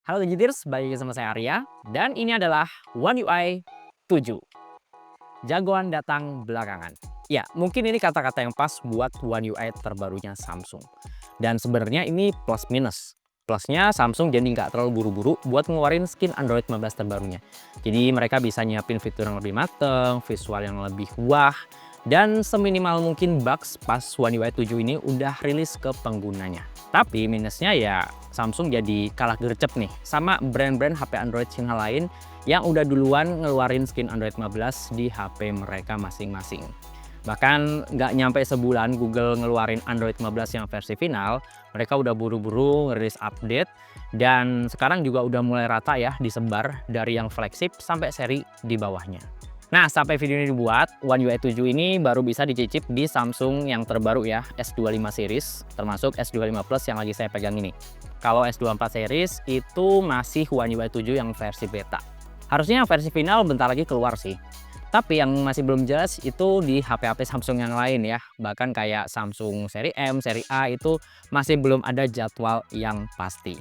Halo Digiters, balik lagi sama saya Arya, dan ini adalah One UI 7. Jagoan datang belakangan. Ya, mungkin ini kata-kata yang pas buat One UI terbarunya Samsung. Dan sebenarnya ini plus minus. Plusnya Samsung jadi nggak terlalu buru-buru buat ngeluarin skin Android 15 terbarunya. Jadi mereka bisa nyiapin fitur yang lebih mateng, visual yang lebih wah, dan seminimal mungkin bugs pas One UI 7 ini udah rilis ke penggunanya. Tapi minusnya ya Samsung jadi kalah gercep nih sama brand-brand HP Android Cina lain yang udah duluan ngeluarin skin Android 15 di HP mereka masing-masing. Bahkan nggak nyampe sebulan Google ngeluarin Android 15 yang versi final, mereka udah buru-buru ngerilis update dan sekarang juga udah mulai rata ya disebar dari yang flagship sampai seri di bawahnya. Nah, sampai video ini dibuat, One UI 7 ini baru bisa dicicip di Samsung yang terbaru ya, S25 series, termasuk S25 Plus yang lagi saya pegang ini. Kalau S24 series itu masih One UI 7 yang versi beta. Harusnya yang versi final bentar lagi keluar sih. Tapi yang masih belum jelas itu di HP-HP Samsung yang lain ya. Bahkan kayak Samsung seri M, seri A itu masih belum ada jadwal yang pasti.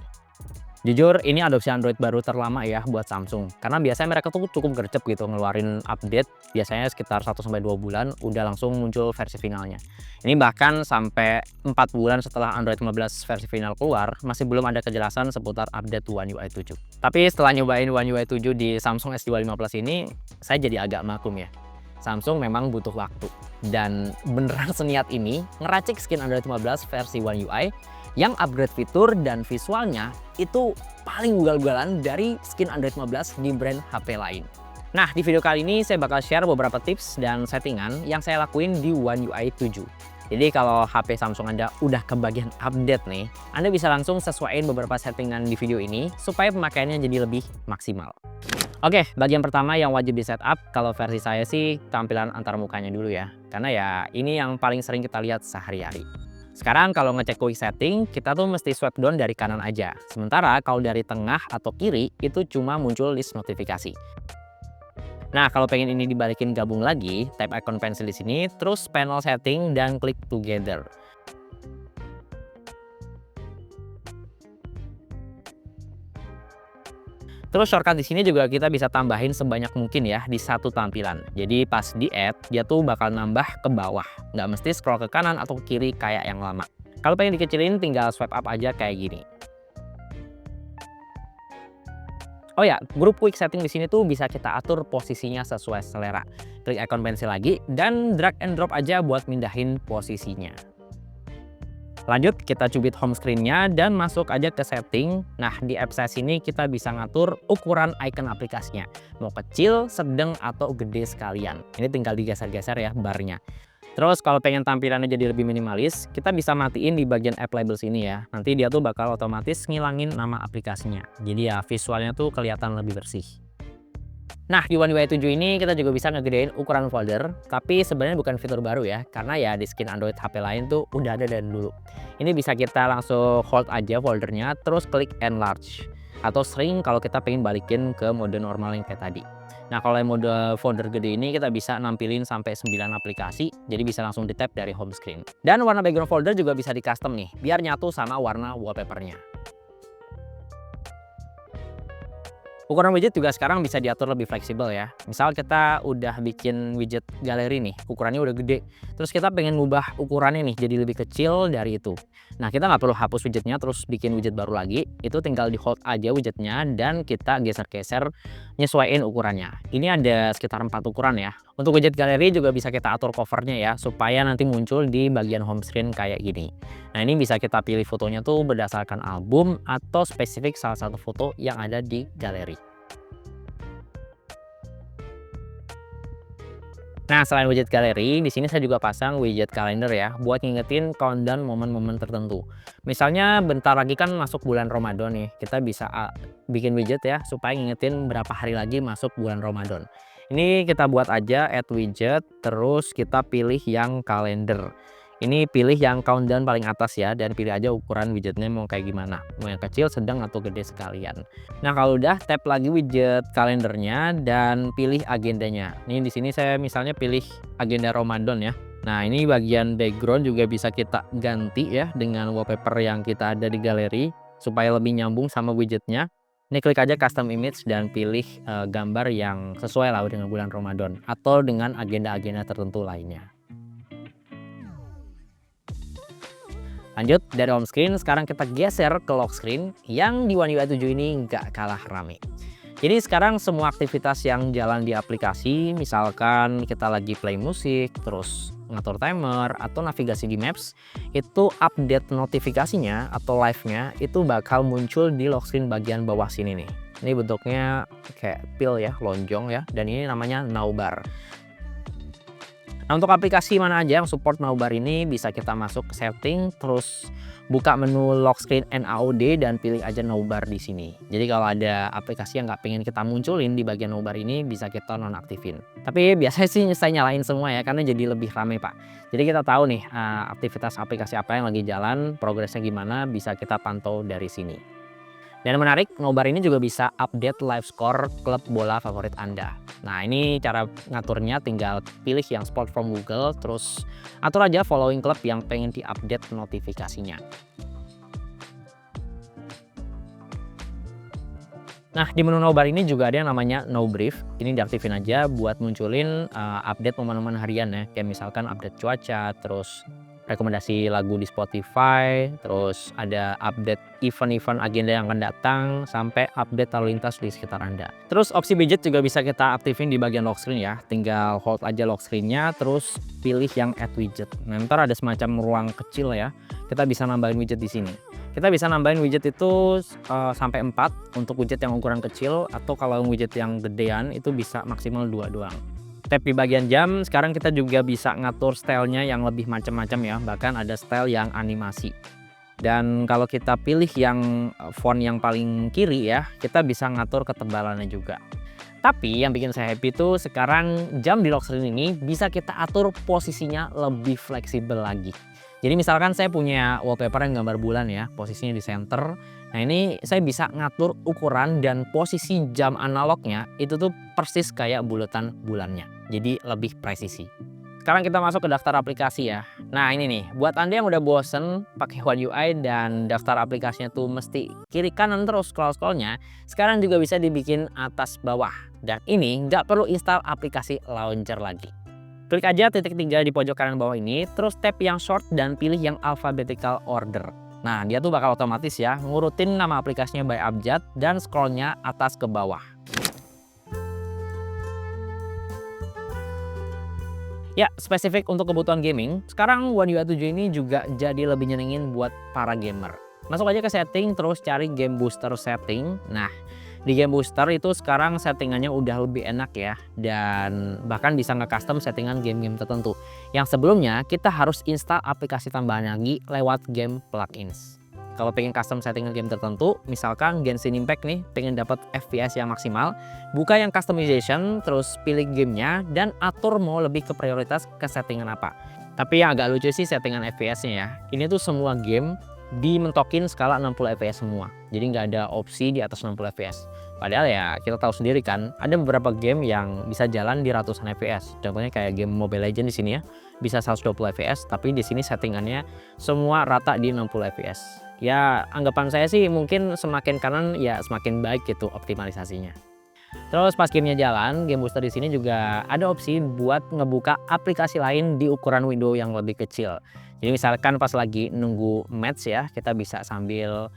Jujur ini adopsi Android baru terlama ya buat Samsung. Karena biasanya mereka tuh cukup gercep gitu ngeluarin update. Biasanya sekitar 1-2 bulan udah langsung muncul versi finalnya. Ini bahkan sampai 4 bulan setelah Android 15 versi final keluar, masih belum ada kejelasan seputar update One UI 7. Tapi setelah nyobain One UI 7 di Samsung S25 Plus ini, saya jadi agak maklum ya. Samsung memang butuh waktu. Dan beneran seniat ini ngeracik skin Android 15 versi One UI yang upgrade fitur dan visualnya itu paling ugal-ugalan dari skin Android 15 di brand HP lain. Nah, di video kali ini saya bakal share beberapa tips dan settingan yang saya lakuin di One UI 7. Jadi kalau HP Samsung Anda udah kebagian update nih, Anda bisa langsung sesuaiin beberapa settingan di video ini supaya pemakaiannya jadi lebih maksimal. Oke, bagian pertama yang wajib di setup kalau versi saya sih tampilan antar mukanya dulu ya. Karena ya ini yang paling sering kita lihat sehari-hari. Sekarang kalau ngecek quick setting, kita tuh mesti swipe down dari kanan aja. Sementara kalau dari tengah atau kiri, itu cuma muncul list notifikasi. Nah, kalau pengen ini dibalikin gabung lagi, tap icon pensil di sini, terus panel setting dan klik together. Terus shortcut di sini juga kita bisa tambahin sebanyak mungkin ya di satu tampilan. Jadi pas di add, dia tuh bakal nambah ke bawah. Nggak mesti scroll ke kanan atau ke kiri kayak yang lama. Kalau pengen dikecilin tinggal swipe up aja kayak gini. Oh ya, grup quick setting di sini tuh bisa kita atur posisinya sesuai selera. Klik icon pensil lagi dan drag and drop aja buat mindahin posisinya. Lanjut, kita cubit home screen-nya dan masuk aja ke setting. Nah, di apps ini kita bisa ngatur ukuran icon aplikasinya. Mau kecil, sedang, atau gede sekalian. Ini tinggal digeser-geser ya barnya. Terus kalau pengen tampilannya jadi lebih minimalis, kita bisa matiin di bagian app label sini ya. Nanti dia tuh bakal otomatis ngilangin nama aplikasinya. Jadi ya visualnya tuh kelihatan lebih bersih. Nah, di One UI 7 ini kita juga bisa ngegedein ukuran folder, tapi sebenarnya bukan fitur baru ya, karena ya di skin Android HP lain tuh udah ada dari dulu. Ini bisa kita langsung hold aja foldernya, terus klik enlarge. Atau sering kalau kita pengen balikin ke mode normal yang kayak tadi. Nah, kalau yang mode folder gede ini kita bisa nampilin sampai 9 aplikasi, jadi bisa langsung di tap dari home screen. Dan warna background folder juga bisa di custom nih, biar nyatu sama warna wallpapernya. Ukuran widget juga sekarang bisa diatur lebih fleksibel ya. Misal kita udah bikin widget galeri nih, ukurannya udah gede. Terus kita pengen ngubah ukurannya nih jadi lebih kecil dari itu. Nah, kita nggak perlu hapus widgetnya terus bikin widget baru lagi. Itu tinggal di hold aja widgetnya dan kita geser-geser nyesuaiin ukurannya. Ini ada sekitar 4 ukuran ya. Untuk widget galeri juga bisa kita atur covernya ya, supaya nanti muncul di bagian home screen kayak gini. Nah, ini bisa kita pilih fotonya tuh berdasarkan album atau spesifik salah satu foto yang ada di galeri. Nah, selain widget galeri, di sini saya juga pasang widget kalender ya, buat ngingetin countdown momen-momen tertentu. Misalnya bentar lagi kan masuk bulan Ramadan nih, kita bisa bikin widget ya, supaya ngingetin berapa hari lagi masuk bulan Ramadan. Ini kita buat aja add widget, terus kita pilih yang kalender. Ini pilih yang countdown paling atas ya, dan pilih aja ukuran widgetnya mau kayak gimana. Mau yang kecil, sedang, atau gede sekalian. Nah, kalau udah tap lagi widget kalendernya dan pilih agendanya. Ini di sini saya misalnya pilih agenda Ramadan ya. Nah, ini bagian background juga bisa kita ganti ya dengan wallpaper yang kita ada di galeri supaya lebih nyambung sama widgetnya. Ini klik aja custom image dan pilih gambar yang sesuai lah dengan bulan Ramadan atau dengan agenda-agenda tertentu lainnya. Lanjut dari home screen, sekarang kita geser ke lock screen yang di One UI 7 ini nggak kalah rame. Jadi sekarang semua aktivitas yang jalan di aplikasi, misalkan kita lagi play musik, terus ngatur timer, atau navigasi di Maps, itu update notifikasinya atau live-nya itu bakal muncul di lock screen bagian bawah sini nih. Ini bentuknya kayak pil ya, lonjong ya, dan ini namanya Nowbar. Nah, untuk aplikasi mana aja yang support Nowbar ini bisa kita masuk ke setting, terus buka menu lock screen NAOD dan pilih aja Nowbar di sini. Jadi kalau ada aplikasi yang nggak pengen kita munculin di bagian Nowbar ini bisa kita nonaktifin. Tapi biasanya sih saya nyalain semua ya karena jadi lebih rame Pak. Jadi kita tahu nih aktivitas aplikasi apa yang lagi jalan, progresnya gimana bisa kita pantau dari sini. Dan menarik, Nowbar ini juga bisa update live score klub bola favorit Anda. Nah, ini cara ngaturnya tinggal pilih yang Sport from Google, terus atur aja following klub yang pengen diupdate notifikasinya. Nah, di menu Nowbar ini juga ada yang namanya No Brief. Ini diaktifin aja buat munculin update momen-momen harian ya. Kayak misalkan update cuaca, terus rekomendasi lagu di Spotify, terus ada update event-event agenda yang akan datang, sampai update lalu lintas di sekitar Anda. Terus opsi widget juga bisa kita aktifin di bagian lock screen ya. Tinggal hold aja lock screen-nya, terus pilih yang add widget. Nah, ntar ada semacam ruang kecil ya. Kita bisa nambahin widget di sini. Kita bisa nambahin widget itu sampai 4 untuk widget yang ukuran kecil, atau kalau widget yang gedean itu bisa maksimal 2 doang. Tab di bagian jam, sekarang kita juga bisa ngatur stylenya yang lebih macam-macam ya, bahkan ada style yang animasi. Dan kalau kita pilih yang font yang paling kiri ya, kita bisa ngatur ketebalannya juga. Tapi yang bikin saya happy itu sekarang jam di lock screen ini bisa kita atur posisinya lebih fleksibel lagi. Jadi misalkan saya punya wallpaper yang gambar bulan ya, posisinya di center. Nah, ini saya bisa ngatur ukuran dan posisi jam analognya itu tuh persis kayak bulatan bulannya. Jadi lebih presisi. Sekarang kita masuk ke daftar aplikasi ya. Nah, ini nih, buat Anda yang udah bosen pakai One UI dan daftar aplikasinya tuh mesti kiri kanan terus scroll-scrollnya, sekarang juga bisa dibikin atas bawah. Dan ini nggak perlu install aplikasi launcher lagi. Klik aja titik 3 di pojok kanan bawah ini, terus tap yang short dan pilih yang alphabetical order. Nah, dia tuh bakal otomatis ya, ngurutin nama aplikasinya by abjad dan scrollnya atas ke bawah. Ya, spesifik untuk kebutuhan gaming, sekarang One UI 7 ini juga jadi lebih nyenengin buat para gamer. Masuk aja ke setting, terus cari game booster setting. Nah, di game booster itu sekarang settingannya udah lebih enak ya, dan bahkan bisa nge-custom settingan game-game tertentu yang sebelumnya kita harus install aplikasi tambahan lagi lewat game plugins. Kalau pengen custom settingan game tertentu, misalkan Genshin Impact nih, pengen dapat FPS yang maksimal, buka yang customization, terus pilih gamenya dan atur mau lebih ke prioritas ke settingan apa. Tapi yang agak lucu sih settingan FPS-nya ya. Ini tuh semua game dimentokin skala 60 fps semua. Jadi nggak ada opsi di atas 60 fps. Padahal ya kita tahu sendiri kan, ada beberapa game yang bisa jalan di ratusan fps. Contohnya kayak game Mobile Legends di sini ya, bisa 120 fps, tapi di sini settingannya semua rata di 60 fps. Ya anggapan saya sih mungkin semakin kanan ya semakin baik gitu optimalisasinya. Terus pas gamenya jalan, game booster di sini juga ada opsi buat ngebuka aplikasi lain di ukuran window yang lebih kecil. Jadi misalkan pas lagi nunggu match ya, kita bisa sambil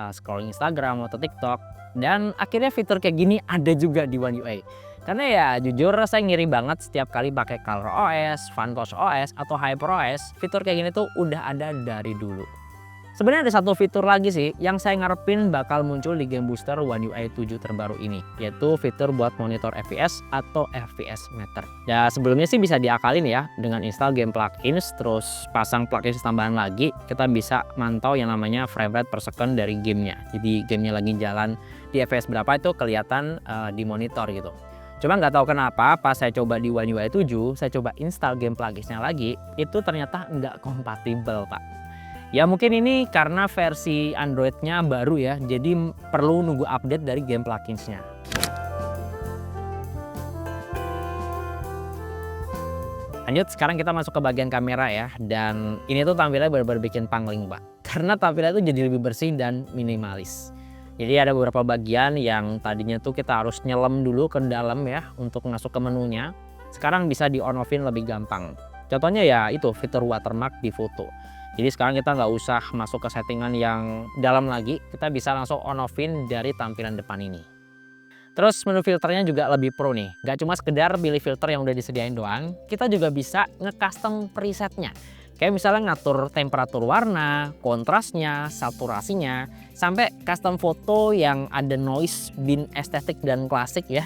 scrolling Instagram atau TikTok. Dan akhirnya fitur kayak gini ada juga di One UI. Karena ya jujur saya ngiri banget setiap kali pakai Color OS, FunTouch OS, atau HyperOS, fitur kayak gini tuh udah ada dari dulu. Sebenarnya ada satu fitur lagi sih yang saya ngarepin bakal muncul di game booster One UI 7 terbaru ini, yaitu fitur buat monitor FPS atau FPS meter. Ya sebelumnya sih bisa diakalin ya dengan install game plugins, terus pasang plugins tambahan lagi, kita bisa mantau yang namanya frame rate per second dari gamenya. Jadi gamenya lagi jalan di FPS berapa itu kelihatan di monitor gitu. Cuma nggak tahu kenapa pas saya coba di One UI 7, saya coba install game pluginsnya lagi, itu ternyata nggak kompatibel Pak. Ya mungkin ini karena versi Android-nya baru ya, jadi perlu nunggu update dari game plugins-nya. Lanjut, sekarang kita masuk ke bagian kamera ya, dan ini tuh tampilnya benar-benar bikin pangling Pak. Karena tampilnya tuh jadi lebih bersih dan minimalis. Jadi ada beberapa bagian yang tadinya tuh kita harus nyelam dulu ke dalam ya untuk masuk ke menunya. Sekarang bisa di on off-in lebih gampang. Contohnya ya itu fitur watermark di foto. Jadi sekarang kita nggak usah masuk ke settingan yang dalam lagi, kita bisa langsung on off-in dari tampilan depan ini. Terus menu filternya juga lebih pro nih, nggak cuma sekedar pilih filter yang udah disediain doang, kita juga bisa nge-custom presetnya. Kayak misalnya ngatur temperatur warna, kontrasnya, saturasinya, sampai custom foto yang ada noise, bin estetik dan klasik ya.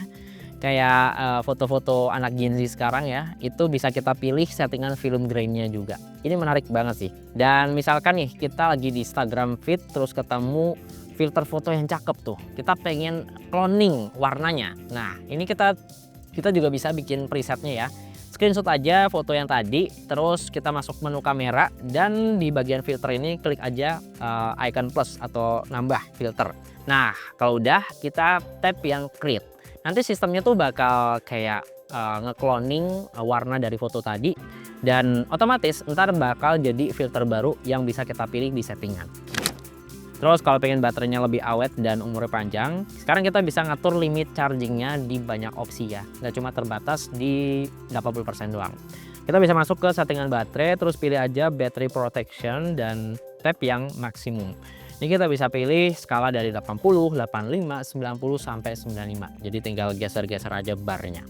Kayak foto-foto anak Gen Z sekarang ya, itu bisa kita pilih settingan film grainnya juga. Ini menarik banget sih. Dan misalkan nih kita lagi di Instagram feed terus ketemu filter foto yang cakep tuh, kita pengen cloning warnanya. Nah ini kita juga bisa bikin presetnya ya. Screenshot aja foto yang tadi, terus kita masuk menu kamera dan di bagian filter ini klik aja icon plus atau nambah filter. Nah kalau udah kita tap yang create. Nanti sistemnya tuh bakal kayak ngekloning warna dari foto tadi dan otomatis ntar bakal jadi filter baru yang bisa kita pilih di settingan. Terus kalau pengen baterainya lebih awet dan umurnya panjang, sekarang kita bisa ngatur limit chargingnya di banyak opsi ya. Nggak cuma terbatas di 80% doang. Kita bisa masuk ke settingan baterai, terus pilih aja battery protection dan tap yang maksimum. Ini kita bisa pilih skala dari 80, 85, 90, sampai 95. Jadi tinggal geser-geser aja barnya.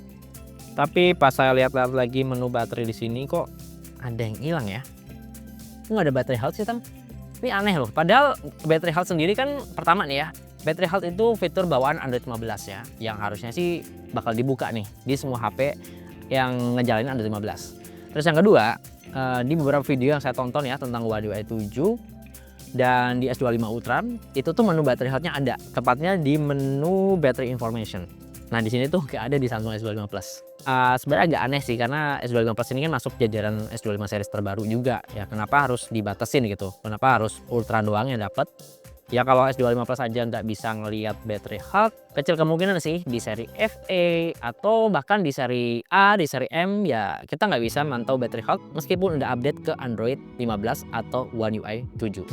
Tapi pas saya lihat-lihat lagi menu baterai di sini kok ada yang hilang ya. Nggak ada battery health sih, Tam. Ini aneh loh, padahal battery health sendiri kan pertama nih ya, battery health itu fitur bawaan Android 15 ya, yang harusnya sih bakal dibuka nih di semua HP yang ngejalanin Android 15. Terus yang kedua, di beberapa video yang saya tonton ya tentang One UI 7 dan di S25 Ultra, itu tuh menu battery health-nya ada, tepatnya di menu battery information. Nah di sini tuh nggak ada di Samsung S25 Plus. Sebenarnya agak aneh sih karena S25 Plus ini kan masuk jajaran S25 series terbaru juga ya. Kenapa harus dibatasin gitu? Kenapa harus Ultra doang yang dapat? Ya kalau S25 Plus aja nggak bisa ngelihat battery health, kecil kemungkinan sih di seri FE atau bahkan di seri A, di seri M ya kita nggak bisa mantau battery health meskipun udah update ke Android 15 atau One UI 7.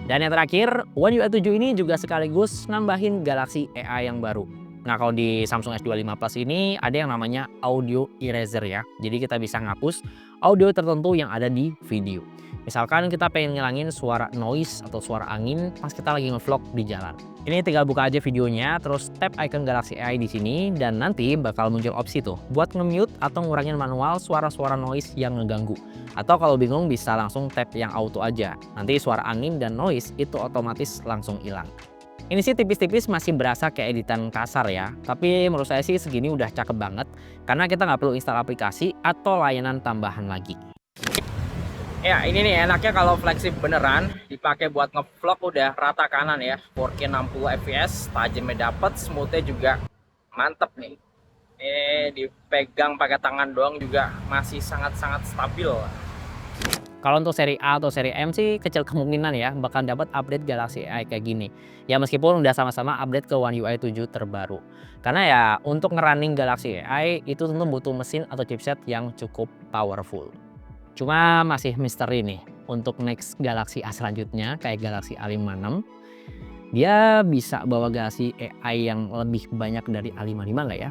Dan yang terakhir, One UI 7 ini juga sekaligus nambahin Galaxy AI yang baru. Nah kalau di Samsung S25 Plus ini ada yang namanya audio eraser ya. Jadi kita bisa ngapus audio tertentu yang ada di video. Misalkan kita pengen ngilangin suara noise atau suara angin pas kita lagi ngevlog di jalan. Ini tinggal buka aja videonya, terus tap icon Galaxy AI di sini dan nanti bakal muncul opsi tuh buat nge-mute atau ngurangin manual suara-suara noise yang ngeganggu. Atau kalau bingung bisa langsung tap yang auto aja. Nanti suara angin dan noise itu otomatis langsung hilang. Ini sih tipis-tipis masih berasa kayak editan kasar ya. Tapi menurut saya sih segini udah cakep banget karena kita nggak perlu install aplikasi atau layanan tambahan lagi. Ya ini nih enaknya kalau flagship beneran dipakai buat ngevlog udah rata kanan ya, 4K 60 fps, tajamnya dapet, smoothnya juga mantep nih. Ini dipegang pakai tangan doang juga masih sangat-sangat stabil. Kalau untuk seri A atau seri M sih kecil kemungkinan ya bakal dapat update Galaxy AI kayak gini. Ya meskipun udah sama-sama update ke One UI 7 terbaru. Karena ya untuk ngerunning Galaxy AI itu tentu butuh mesin atau chipset yang cukup powerful. Cuma masih misteri nih untuk next Galaxy A selanjutnya kayak Galaxy A56. Dia bisa bawa Galaxy AI yang lebih banyak dari A55 nggak ya?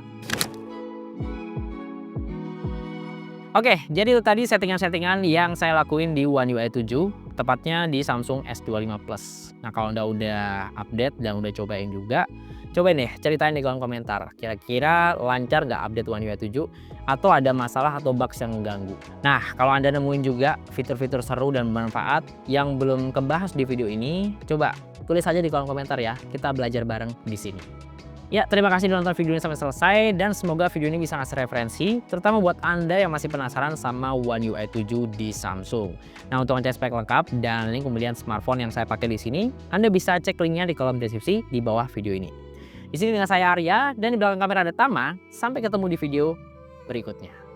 Oke, jadi itu tadi settingan-settingan yang saya lakuin di One UI 7, tepatnya di Samsung S25 Plus. Nah, kalau udah update dan udah cobain juga, cobain deh ceritain di kolom komentar. Kira-kira lancar nggak update One UI 7 atau ada masalah atau bugs yang mengganggu. Nah, kalau Anda nemuin juga fitur-fitur seru dan bermanfaat yang belum kebahas di video ini, coba tulis aja di kolom komentar ya. Kita belajar bareng di sini. Ya, terima kasih udah nonton video ini sampai selesai dan semoga video ini bisa ngasih referensi terutama buat Anda yang masih penasaran sama One UI 7 di Samsung. Nah, untuk ngecek spek lengkap dan link pembelian smartphone yang saya pakai di sini, Anda bisa cek linknya di kolom deskripsi di bawah video ini. Di sini dengan saya Arya dan di belakang kamera ada Tama. Sampai ketemu di video berikutnya.